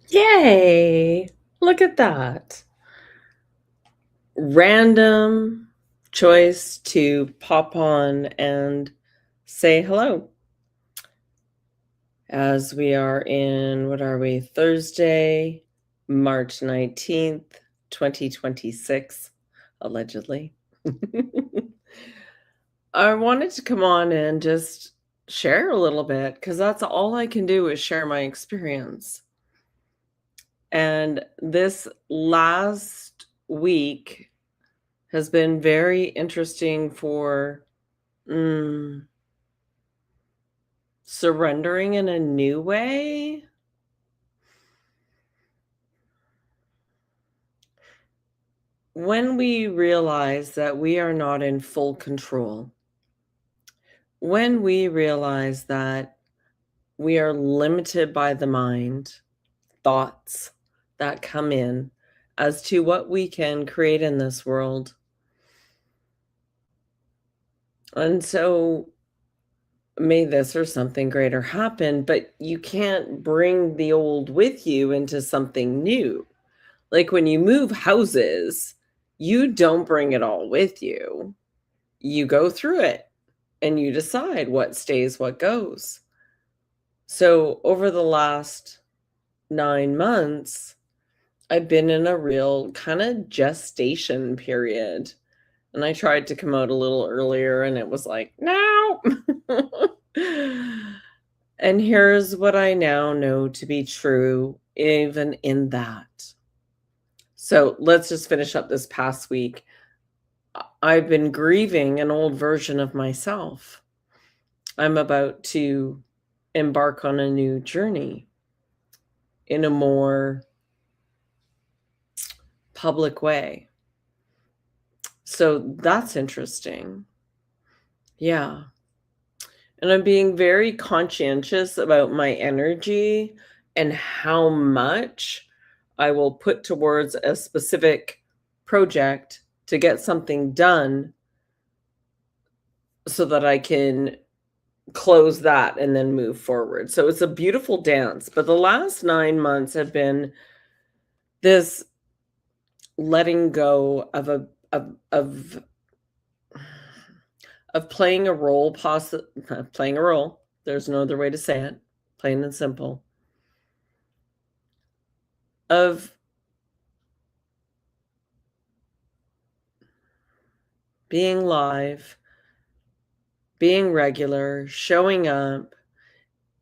Yay! Look at that. Random choice to pop on and say hello as we are in, what are we, Thursday, March 19th, 2026, allegedly. I wanted to come on and just share a little bit because that's all I can do is share my experience. And this last week has been very interesting for mm, surrendering in a new way. When we realize that we are not in full control, when we realize that we are limited by the mind, thoughts that come in as to what we can create in this world. And so may this or something greater happen, but you can't bring the old with you into something new. Like when you move houses, you don't bring it all with you. You go through it and you decide what stays, what goes. So over the last 9 months, I've been in a real kind of gestation period. And I tried to come out a little earlier and it was like, no. And here's what I now know to be true, even in that. So let's just finish up this past week. I've been grieving an old version of myself. I'm about to embark on a new journey in a more public way. So that's interesting. Yeah. And I'm being very conscientious about my energy and how much I will put towards a specific project to get something done so that I can close that and then move forward. So it's a beautiful dance. But the last 9 months have been this letting go of playing a role, playing a role. There's no other way to say it, plain and simple. Of being live, being regular, showing up,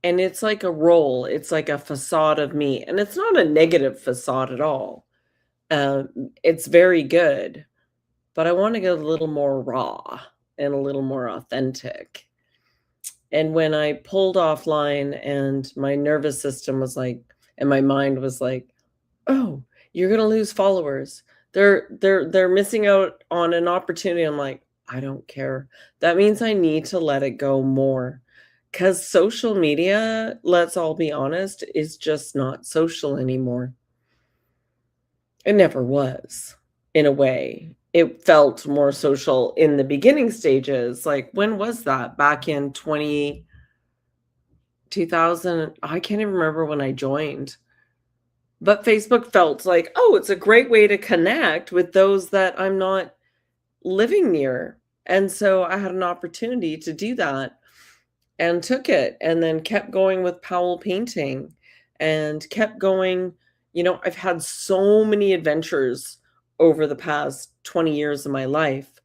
and it's like a role. It's like a facade of me, and it's not a negative facade at all. It's very good, but I want to get a little more raw and a little more authentic. And when I pulled offline and my nervous system was like, and my mind was like, "Oh, you're gonna lose followers. They're missing out on an opportunity." I'm like, "I don't care." That means I need to let it go more, because social media, let's all be honest, is just not social anymore. It never was, in a way. It felt more social in the beginning stages, like, when was that? Back in 2000. I can't even remember when I joined. But Facebook felt like, "Oh, it's a great way to connect with those that I'm not living near." And so I had an opportunity to do that and took it and then kept going with Powell painting and kept going. I've had so many adventures over the past 20 years of my life,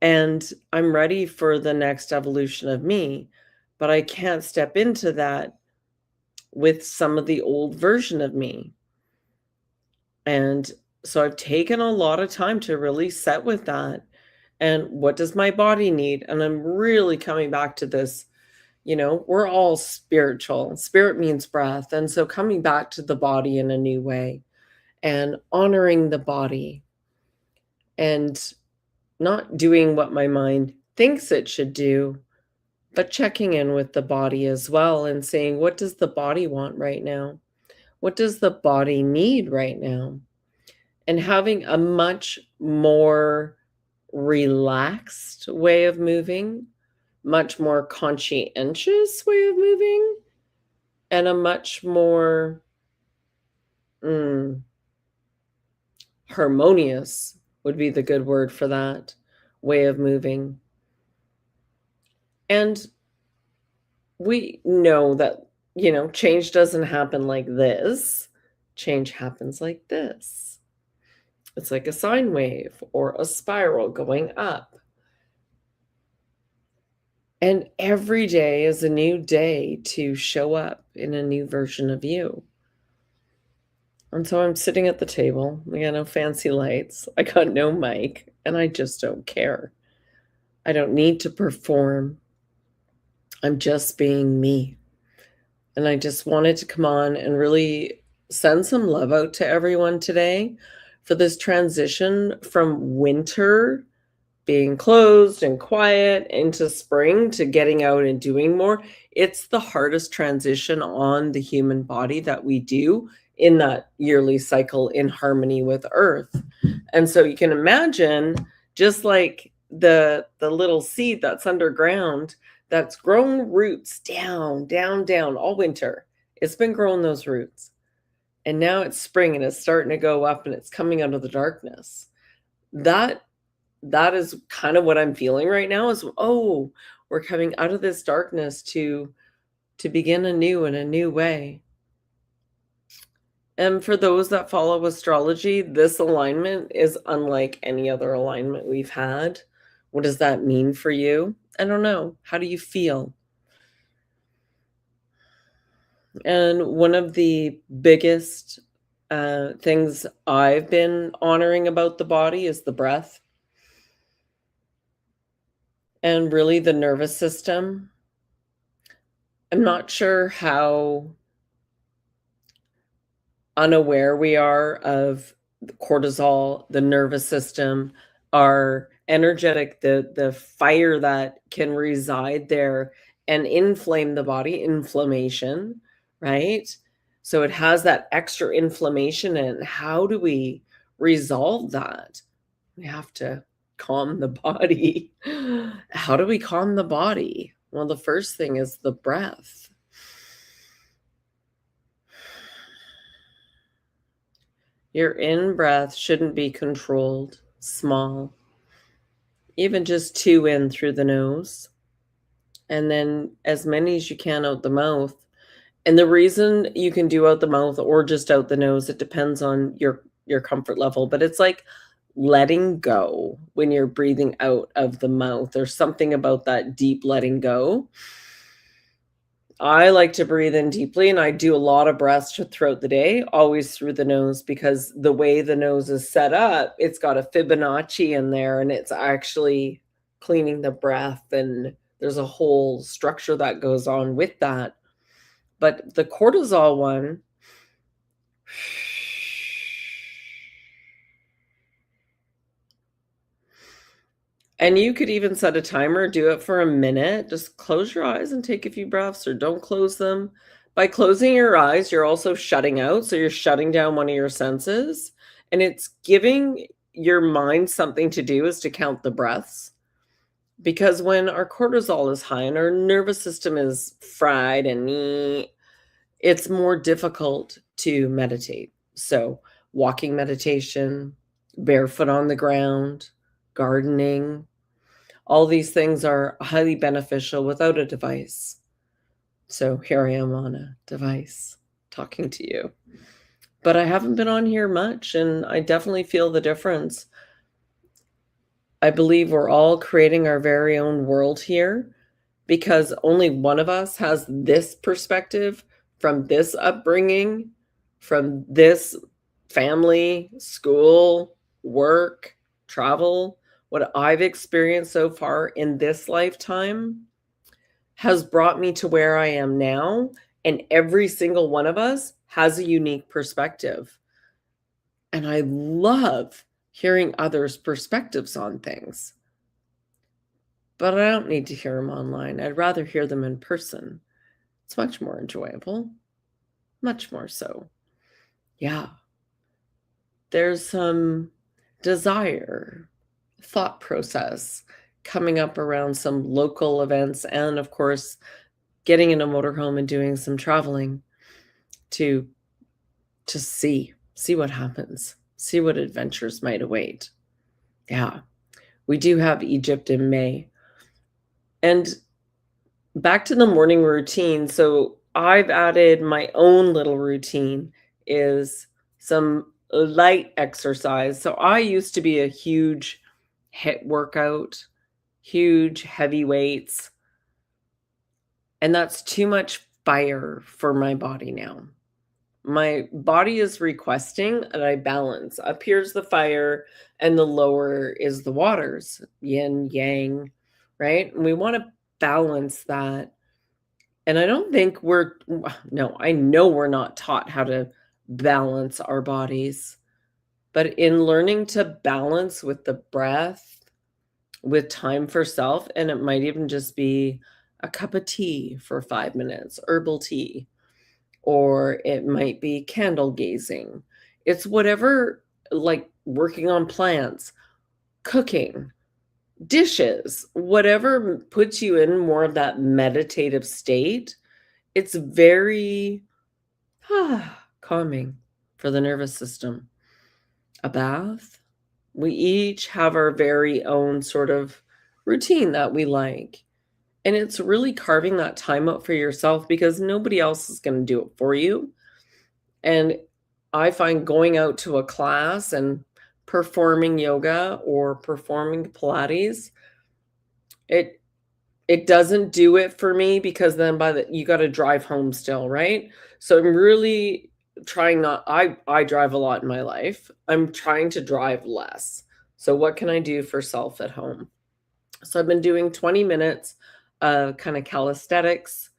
and I'm ready for the next evolution of me, but I can't step into that with some of the old version of me. And so I've taken a lot of time to really set with that. And what does my body need? And I'm really coming back to this. We're all spiritual. Spirit means breath. And so coming back to the body in a new way and honoring the body and not doing what my mind thinks it should do, but checking in with the body as well and saying, what does the body want right now? What does the body need right now? And having a much more relaxed way of moving, much more conscientious way of moving, and a much more Mm, harmonious would be the good word for that way of moving. And we know that, change doesn't happen like this. Change happens like this. It's like a sine wave or a spiral going up. And every day is a new day to show up in a new version of you. And so I'm sitting at the table. I got no fancy lights. I got no mic, and I just don't care. I don't need to perform. I'm just being me. And I just wanted to come on and really send some love out to everyone today for this transition from winter being closed and quiet into spring to getting out and doing more. It's the hardest transition on the human body that we do in that yearly cycle in harmony with Earth. And so you can imagine, just like the little seed that's underground that's grown roots down, down, down all winter. It's been growing those roots. And now it's spring and it's starting to go up and it's coming out of the darkness. That is kind of what I'm feeling right now is, oh, we're coming out of this darkness to begin anew in a new way. And for those that follow astrology, this alignment is unlike any other alignment we've had. What does that mean for you? I don't know. How do you feel? And one of the biggest things I've been honoring about the body is the breath. And really the nervous system. I'm not sure how unaware we are of cortisol, the nervous system, our energetic, the fire that can reside there and inflame the body, inflammation, right? So it has that extra inflammation, and how do we resolve that? We have to calm the body. How do we calm the body? Well, the first thing is the breath. Your in-breath shouldn't be controlled, small. Even just 2 in through the nose, and then as many as you can out the mouth. And the reason you can do out the mouth or just out the nose, it depends on your comfort level, but it's like letting go when you're breathing out of the mouth. There's something about that deep letting go. I like to breathe in deeply, and I do a lot of breaths throughout the day, always through the nose, because the way the nose is set up, it's got a Fibonacci in there, and it's actually cleaning the breath, and there's a whole structure that goes on with that. But the cortisol one, and you could even set a timer, do it for a minute. Just close your eyes and take a few breaths, or don't close them. By closing your eyes, you're also shutting out. So you're shutting down one of your senses, and it's giving your mind something to do, is to count the breaths. Because when our cortisol is high and our nervous system is fried and it's more difficult to meditate. So walking meditation, barefoot on the ground, gardening, all these things are highly beneficial without a device. So here I am on a device talking to you. But I haven't been on here much, and I definitely feel the difference. I believe we're all creating our very own world here, because only one of us has this perspective from this upbringing, from this family, school, work, travel. What I've experienced so far in this lifetime has brought me to where I am now, and every single one of us has a unique perspective. And I love hearing others' perspectives on things. But I don't need to hear them online. I'd rather hear them in person. It's much more enjoyable. Much more so. Yeah. There's some desire, thought process coming up around some local events, and of course, getting in a motorhome and doing some traveling to see See what happens. See what adventures might await. Yeah, we do have Egypt in May. And back to the morning routine. So I've added my own little routine is some light exercise. So I used to be a huge HIIT workout, huge heavy weights, and that's too much fire for my body now. My body is requesting that I balance. Up here's the fire, and the lower is the waters, yin, yang, right? And we want to balance that. And I don't think no, I know we're not taught how to balance our bodies, but in learning to balance with the breath, with time for self, and it might even just be a cup of tea for 5 minutes, herbal tea, or it might be candle gazing. It's whatever, like working on plants, cooking, dishes, whatever puts you in more of that meditative state. It's very calming for the nervous system. A bath. We each have our very own sort of routine that we like. And it's really carving that time out for yourself because nobody else is going to do it for you. And I find going out to a class and performing yoga or performing Pilates, it doesn't do it for me because then you got to drive home still, right? So I'm really trying not I drive a lot in my life. I'm trying to drive less. So what can I do for self at home? So I've been doing 20 minutes of kind of calisthenics.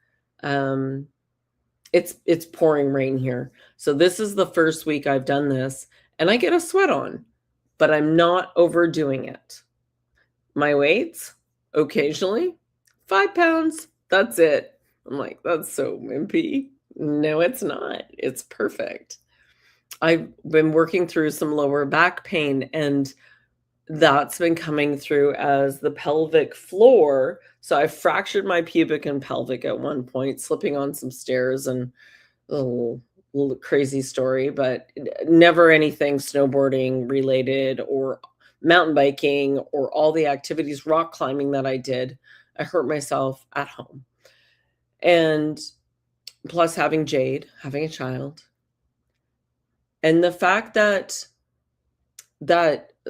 It's pouring rain here. So this is the first week I've done this and I get a sweat on, but I'm not overdoing it. My weights, occasionally, 5 pounds. That's it. I'm like, that's so wimpy. No, it's not. It's perfect. I've been working through some lower back pain, and that's been coming through as the pelvic floor. So I fractured my pubic and pelvic at one point, slipping on some stairs, and little crazy story, but never anything snowboarding related or mountain biking or all the activities, rock climbing that I did. I hurt myself at home. And plus having Jade, having a child. And the fact that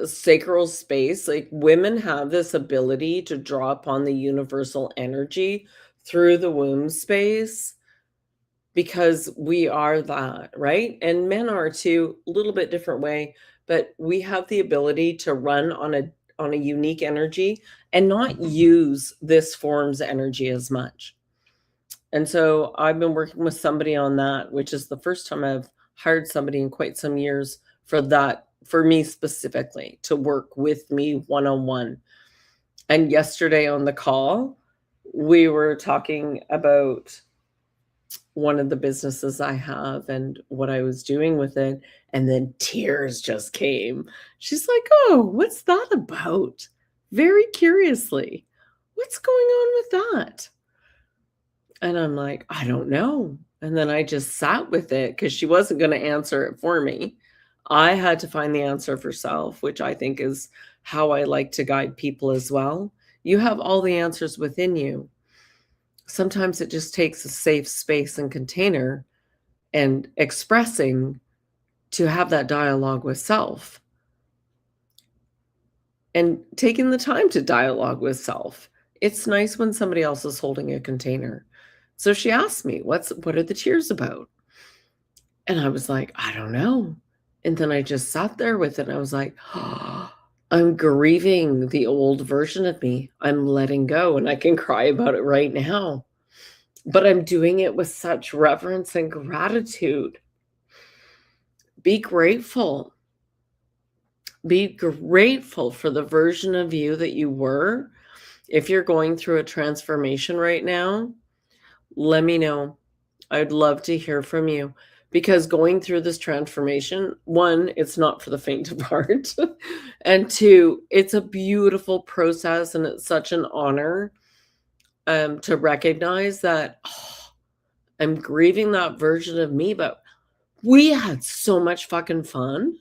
sacral space, like women have this ability to draw upon the universal energy through the womb space because we are that, right? And men are too, a little bit different way, but we have the ability to run on a unique energy and not use this form's energy as much. And so I've been working with somebody on that, which is the first time I've hired somebody in quite some years for that, for me specifically, to work with me one-on-one. And yesterday on the call, we were talking about one of the businesses I have and what I was doing with it. And then tears just came. She's like, oh, what's that about? Very curiously, what's going on with that? And I'm like, I don't know. And then I just sat with it because she wasn't going to answer it for me. I had to find the answer for self, which I think is how I like to guide people as well. You have all the answers within you. Sometimes it just takes a safe space and container and expressing to have that dialogue with self and taking the time to dialogue with self. It's nice when somebody else is holding a container. So she asked me, what are the tears about? And I was like, I don't know. And then I just sat there with it. And I was like, oh, I'm grieving the old version of me. I'm letting go, and I can cry about it right now. But I'm doing it with such reverence and gratitude. Be grateful. Be grateful for the version of you that you were. If you're going through a transformation right now, let me know. I'd love to hear from you, because going through this transformation, one, it's not for the faint of heart. And two, it's a beautiful process, and it's such an honor to recognize that I'm grieving that version of me, but We had so much fucking fun.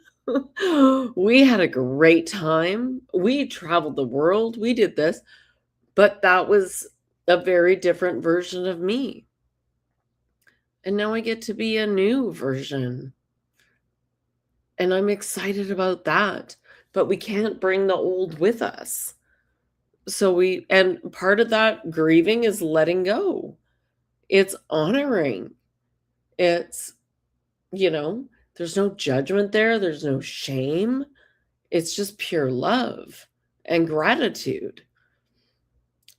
We had a great time. We traveled the world. We did this, but that was a very different version of me. And now I get to be a new version. And I'm excited about that. But we can't bring the old with us. And part of that grieving is letting go. It's honoring. It's, you know, there's no judgment there. There's no shame. It's just pure love and gratitude.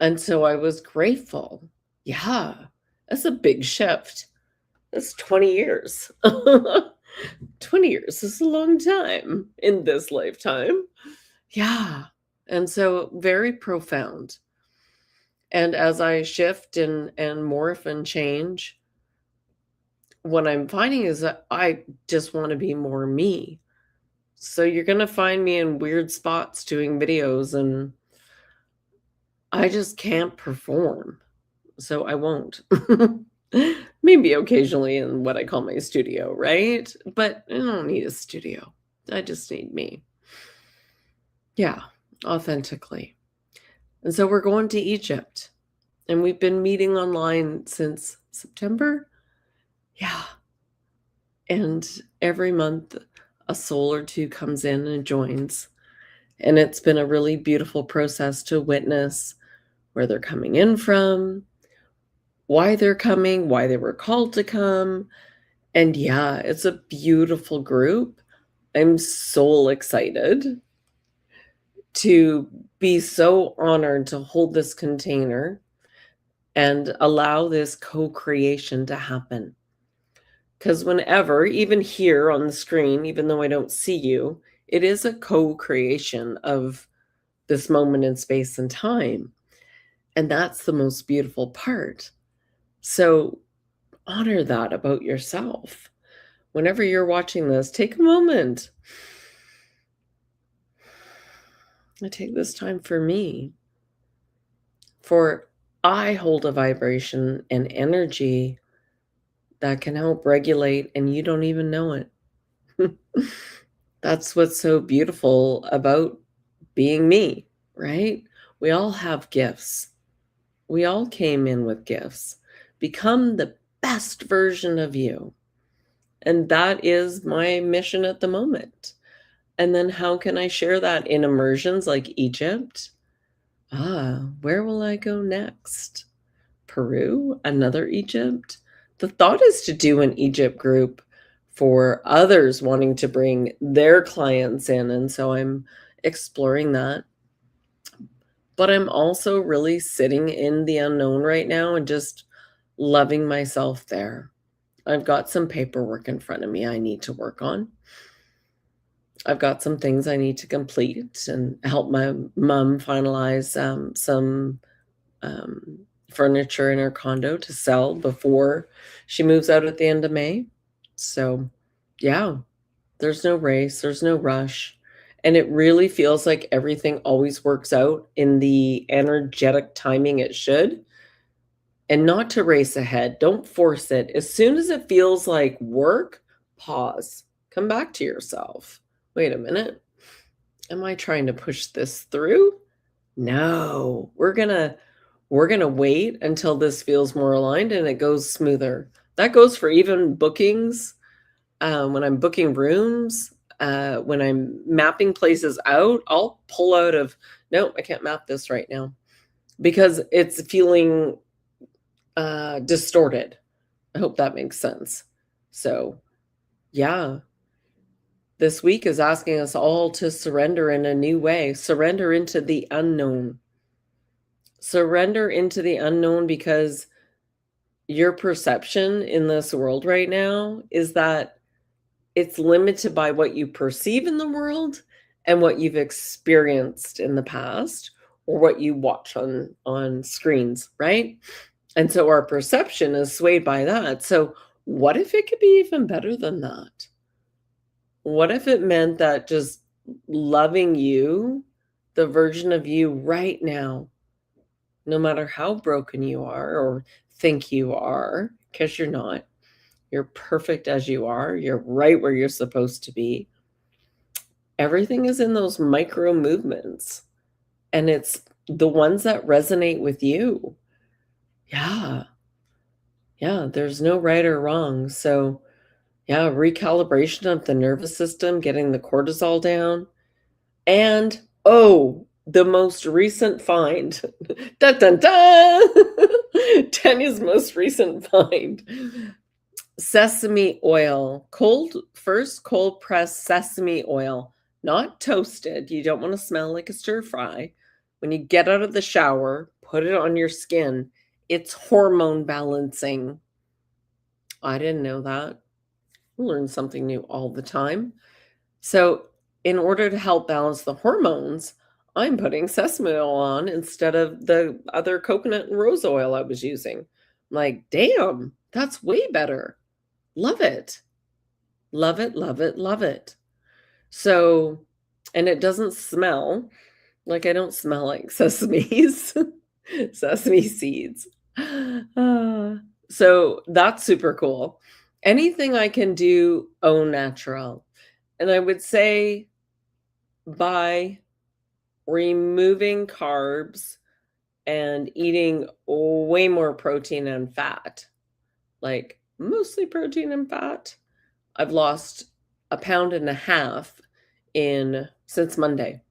And so I was grateful. Yeah, that's a big shift. That's 20 years. 20 years is a long time in this lifetime. Yeah. And so very profound. And as I shift and morph and change, what I'm finding is that I just want to be more me. So you're going to find me in weird spots doing videos, and I just can't perform. So I won't. Maybe occasionally in what I call my studio, right? But I don't need a studio. I just need me. Yeah, authentically. And so we're going to Egypt. And we've been meeting online since September. Yeah. And every month a soul or two comes in and joins. And it's been a really beautiful process to witness where they're coming in from, why they're coming, why they were called to come. And yeah, it's a beautiful group. I'm so excited to be so honored to hold this container and allow this co-creation to happen. Because whenever, even here on the screen, even though I don't see you, it is a co-creation of this moment in space and time. And that's the most beautiful part. So honor that about yourself. Whenever you're watching this, take a moment. I take this time for me. For I hold a vibration and energy that can help regulate, and you don't even know it. That's what's so beautiful about being me, right? We all have gifts. We all came in with gifts. Become the best version of you. And that is my mission at the moment. And then how can I share that in immersions like Egypt? Where will I go next? Peru? Another Egypt? The thought is to do an Egypt group for others wanting to bring their clients in. And so I'm exploring that. But I'm also really sitting in the unknown right now and just loving myself there. I've got some paperwork in front of me I need to work on. I've got some things I need to complete and help my mom finalize some furniture in her condo to sell before she moves out at the end of May. So, yeah, there's no race, there's no rush. And it really feels like everything always works out in the energetic timing it should. And not to race ahead, don't force it. As soon as it feels like work, pause, come back to yourself. Wait a minute. Am I trying to push this through? No, we're gonna wait until this feels more aligned and it goes smoother. That goes for even bookings. When I'm booking rooms, when I'm mapping places out, I'll pull out of, no, I can't map this right now because it's feeling distorted. I hope that makes sense. So, yeah, this week is asking us all to surrender in a new way, surrender into the unknown. Surrender into the unknown because your perception in this world right now is that it's limited by what you perceive in the world and what you've experienced in the past or what you watch on screens, right? And so our perception is swayed by that. So what if it could be even better than that? What if it meant that just loving you, the version of you right now, no matter how broken you are or think you are, because you're not, You're perfect as you are. You're right where you're supposed to be. Everything is in those micro movements, and it's the ones that resonate with you. Yeah. Yeah, there's no right or wrong. So, yeah, recalibration of the nervous system, getting the cortisol down. And oh, the most recent find. Dun dun dun! Tanya's most recent find. Sesame oil. Cold pressed sesame oil, not toasted. You don't want to smell like a stir fry. When you get out of the shower, put it on your skin. It's hormone balancing. I didn't know that. I learn something new all the time. So, in order to help balance the hormones, I'm putting sesame oil on instead of the other coconut and rose oil I was using. I'm like, damn, that's way better. Love it. Love it, love it, love it. So, and it doesn't smell like I don't smell like sesames, sesame seeds. So that's super cool. Anything I can do au natural. And I would say by removing carbs and eating way more protein and fat, like mostly protein and fat, I've lost 1.5 pounds since Monday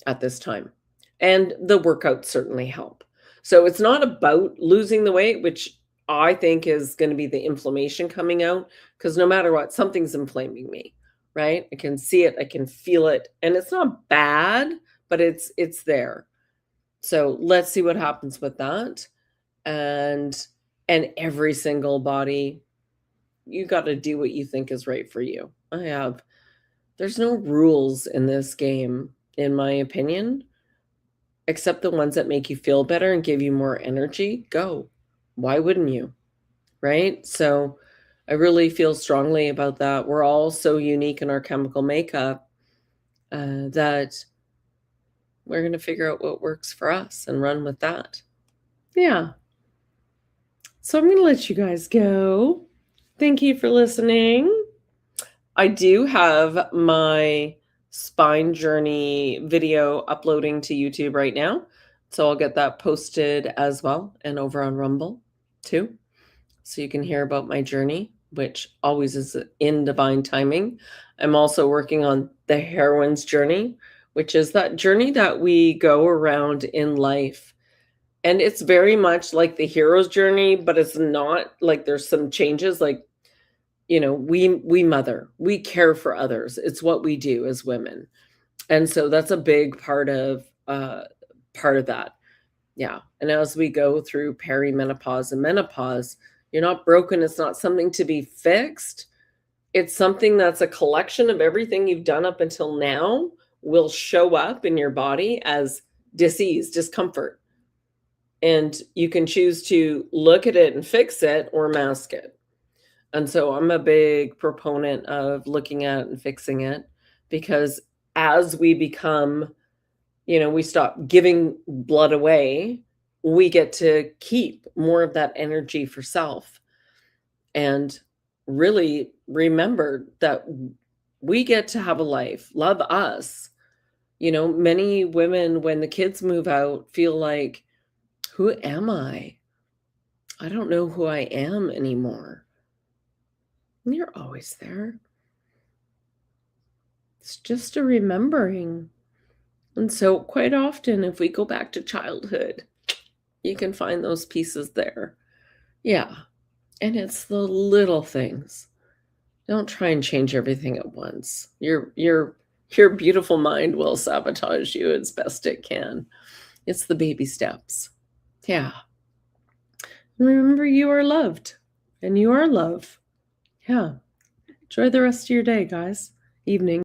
at this time. And the workouts certainly help. So it's not about losing the weight, which I think is going to be the inflammation coming out, because no matter what, something's inflaming me, right? I can see it, I can feel it, and it's not bad, but it's there. So let's see what happens with that. And every single body, you got to do what you think is right for you. There's no rules in this game, in my opinion, except the ones that make you feel better and give you more energy. Go. Why wouldn't you? Right? So I really feel strongly about that. We're all so unique in our chemical makeup that we're going to figure out what works for us and run with that. Yeah. So I'm going to let you guys go. Thank you for listening. I do have my spine journey video uploading to YouTube right now. So I'll get that posted as well and over on Rumble too. So you can hear about my journey, which always is in divine timing. I'm also working on the heroine's journey, which is that journey that we go around in life. And it's very much like the hero's journey, but it's not like there's some changes. Like, we mother, we care for others. It's what we do as women. And so that's a big part of that. Yeah. And as we go through perimenopause and menopause, you're not broken. It's not something to be fixed. It's something that's a collection of everything you've done up until now will show up in your body as disease, discomfort. And you can choose to look at it and fix it or mask it. And so I'm a big proponent of looking at it and fixing it, because as we become, we stop giving blood away, we get to keep more of that energy for self. And really remember that we get to have a life. Love us. Many women, when the kids move out, feel like, who am I? I don't know who I am anymore. And you're always there. It's just a remembering. And so quite often, if we go back to childhood, you can find those pieces there. Yeah. And it's the little things. Don't try and change everything at once. Your beautiful mind will sabotage you as best it can. It's the baby steps. Yeah. And remember, you are loved and you are love. Yeah. Enjoy the rest of your day, guys. Evening.